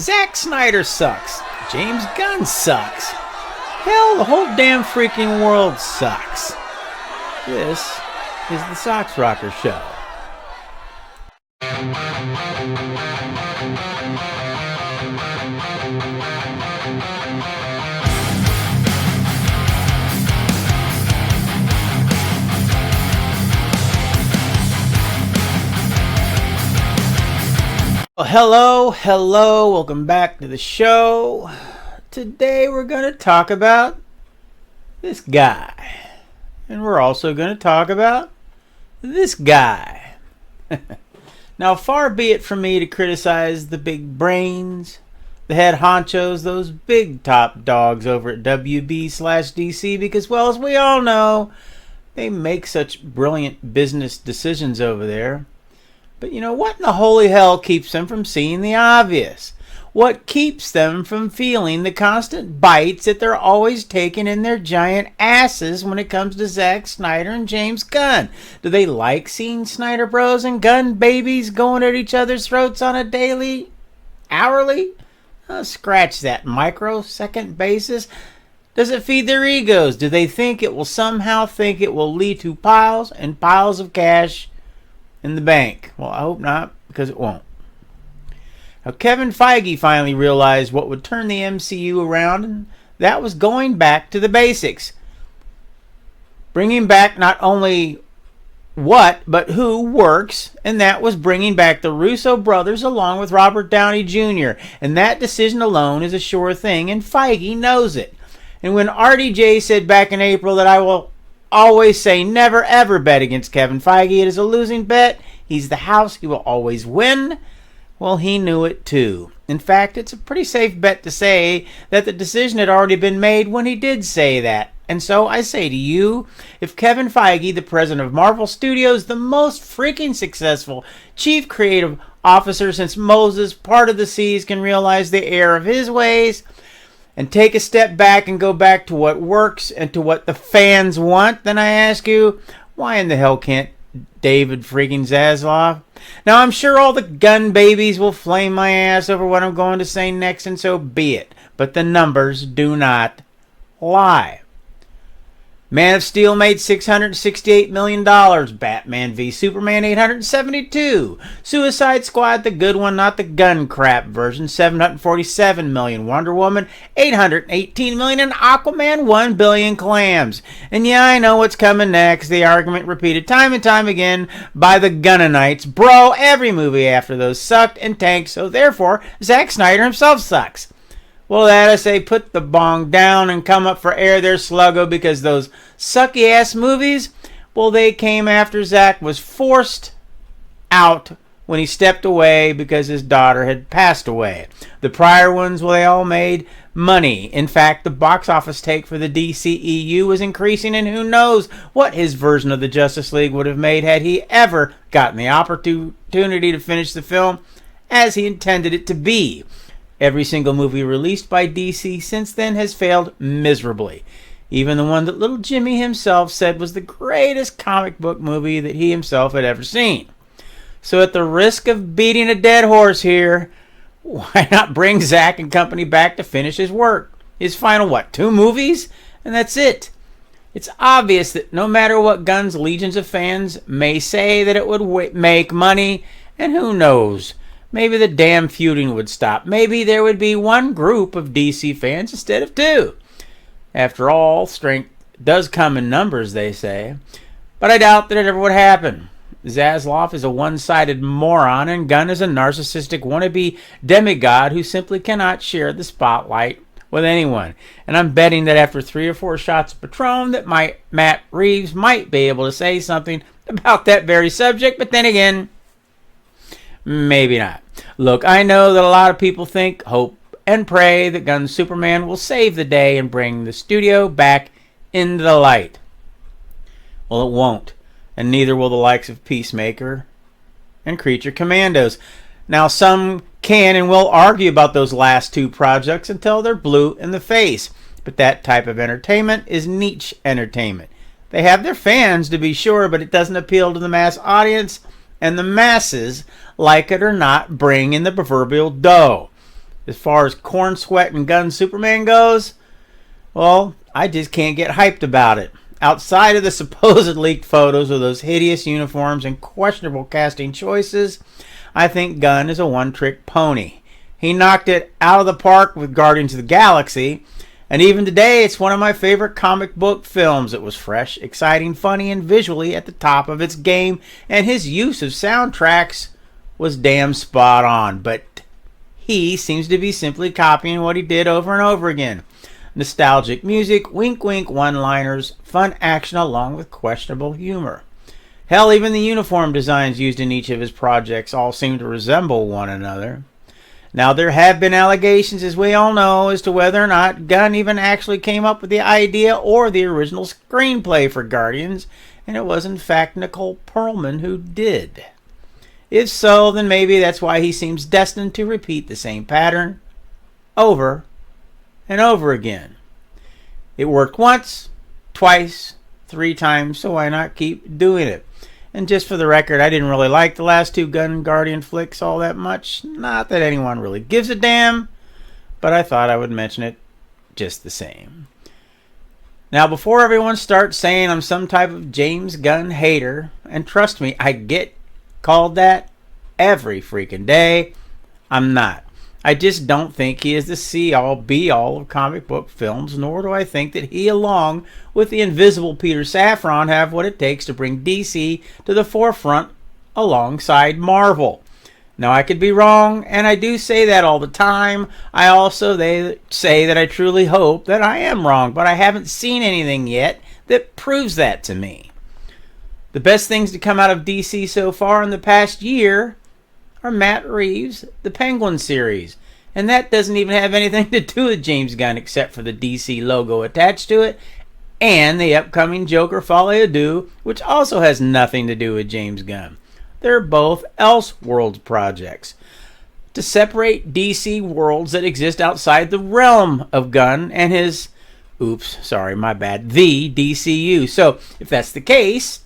Zack Snyder sucks. James Gunn sucks. Hell, the whole damn freaking world sucks. This is the Sox Rocker Show. Well, hello, welcome back to the show. Today we're going to talk about this guy. And we're also going to talk about this guy. Now, far be it from me to criticize the big brains, the head honchos, those big top dogs over at WB/DC, because, well, as we all know, they make such brilliant business decisions over there. But you know, what in the holy hell keeps them from seeing the obvious? What keeps them from feeling the constant bites that they're always taking in their giant asses when it comes to Zack Snyder and James Gunn? Do they like seeing Snyder Bros and Gunn babies going at each other's throats on a daily, hourly? Scratch that, microsecond basis. Does it feed their egos? Do they think it will lead to piles and piles of cash in the bank? Well, I hope not, because it won't. Now, Kevin Feige finally realized what would turn the MCU around, and that was going back to the basics. Bringing back not only what, but who works, and that was bringing back the Russo brothers along with Robert Downey Jr., and that decision alone is a sure thing, and Feige knows it. And when RDJ said back in April that I will always say never ever bet against Kevin Feige, it is a losing bet, he's the house, he will always win, well, he knew it too. In fact, it's a pretty safe bet to say that the decision had already been made when he did say that. And so I say to you, if Kevin Feige, the president of Marvel Studios, the most freaking successful chief creative officer since Moses parted the seas, can realize the error of his ways and take a step back and go back to what works and to what the fans want, then I ask you, why in the hell can't David freaking Zaslav? Now, I'm sure all the gun babies will flame my ass over what I'm going to say next, and so be it. But the numbers do not lie. Man of Steel made $668 million. Batman v Superman, $872. Suicide Squad, the good one, not the gun crap version, $747 million. Wonder Woman, $818 million. And Aquaman, $1 billion clams. And yeah, I know what's coming next. The argument repeated time and time again by the Gunnonites. Bro, every movie after those sucked and tanked, so therefore, Zack Snyder himself sucks. Well, that I say, put the bong down and come up for air there, sluggo, because those sucky-ass movies, well, they came after Zack was forced out when he stepped away because his daughter had passed away. The prior ones, well, they all made money. In fact, the box office take for the DCEU was increasing, and who knows what his version of the Justice League would have made had he ever gotten the opportunity to finish the film as he intended it to be. Every single movie released by DC since then has failed miserably. Even the one that little Jimmy himself said was the greatest comic book movie that he himself had ever seen. So at the risk of beating a dead horse here, why not bring Zack and company back to finish his work? His final, 2 movies? And that's it. It's obvious that no matter what Gunn's legions of fans may say that it would make money, and who knows, maybe the damn feuding would stop. Maybe there would be one group of DC fans instead of 2. After all, strength does come in numbers, they say. But I doubt that it ever would happen. Zaslav is a one-sided moron, and Gunn is a narcissistic wannabe demigod who simply cannot share the spotlight with anyone. And I'm betting that after 3 or 4 shots of Patron that Matt Reeves might be able to say something about that very subject, but then again, maybe not. Look, I know that a lot of people think, hope, and pray that Gunn's Superman will save the day and bring the studio back into the light. Well, it won't. And neither will the likes of Peacemaker and Creature Commandos. Now, some can and will argue about those last 2 projects until they're blue in the face. But that type of entertainment is niche entertainment. They have their fans, to be sure, but it doesn't appeal to the mass audience, and the masses, like it or not, bring in the proverbial dough. As far as corn sweat and gun Superman goes, well, I just can't get hyped about it. Outside of the supposed leaked photos of those hideous uniforms and questionable casting choices, I think Gunn is a one-trick pony. He knocked it out of the park with Guardians of the Galaxy, and even today it's one of my favorite comic book films. It was fresh, exciting, funny, and visually at the top of its game, and his use of soundtracks was damn spot on, but he seems to be simply copying what he did over and over again. Nostalgic music, wink wink one-liners, fun action along with questionable humor. Hell, even the uniform designs used in each of his projects all seem to resemble one another. Now, there have been allegations, as we all know, as to whether or not Gunn even actually came up with the idea or the original screenplay for Guardians, and it was in fact Nicole Perlman who did. If so, then maybe that's why he seems destined to repeat the same pattern over and over again. It worked once, twice, 3 times, so why not keep doing it? And just for the record, I didn't really like the last 2 Gunn Guardian flicks all that much. Not that anyone really gives a damn, but I thought I would mention it just the same. Now, before everyone starts saying I'm some type of James Gunn hater, and trust me, I get called that every freaking day, I'm not. I just don't think he is the see-all, be-all of comic book films, nor do I think that he, along with the invisible Peter Safran, have what it takes to bring DC to the forefront alongside Marvel. Now, I could be wrong, and I do say that all the time. I also say that I truly hope that I am wrong, but I haven't seen anything yet that proves that to me. The best things to come out of DC so far in the past year are Matt Reeves' The Penguin series. And that doesn't even have anything to do with James Gunn except for the DC logo attached to it, and the upcoming Joker Folie à Deux, which also has nothing to do with James Gunn. They're both Elseworlds projects to separate DC worlds that exist outside the realm of Gunn and his, the DCU. So if that's the case,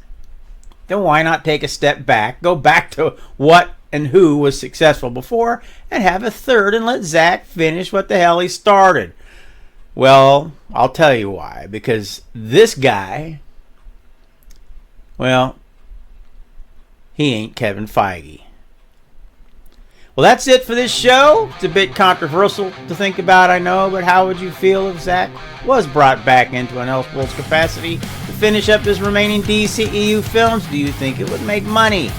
then why not take a step back, go back to what and who was successful before, and have a third and let Zack finish what the hell he started? Well, I'll tell you why. Because this guy, well, he ain't Kevin Feige. Well, that's it for this show. It's a bit controversial to think about, I know, but how would you feel if Zack was brought back into an Elseworlds capacity to finish up his remaining DCEU films? Do you think it would make money?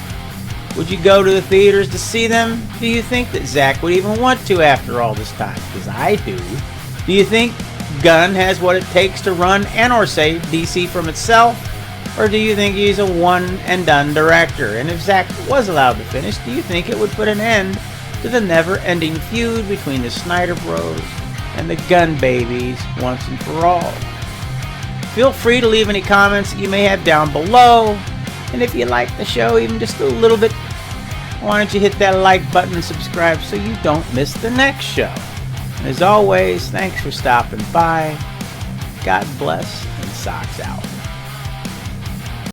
Would you go to the theaters to see them? Do you think that Zack would even want to after all this time? Because I do. Do you think Gunn has what it takes to run and or save DC from itself? Or do you think he's a one-and-done director? And if Zack was allowed to finish, do you think it would put an end to the never-ending feud between the Snyder Bros and the Gunn babies once and for all? Feel free to leave any comments that you may have down below. And if you like the show even just a little bit, why don't you hit that like button and subscribe so you don't miss the next show. And as always, thanks for stopping by. God bless, and socks out.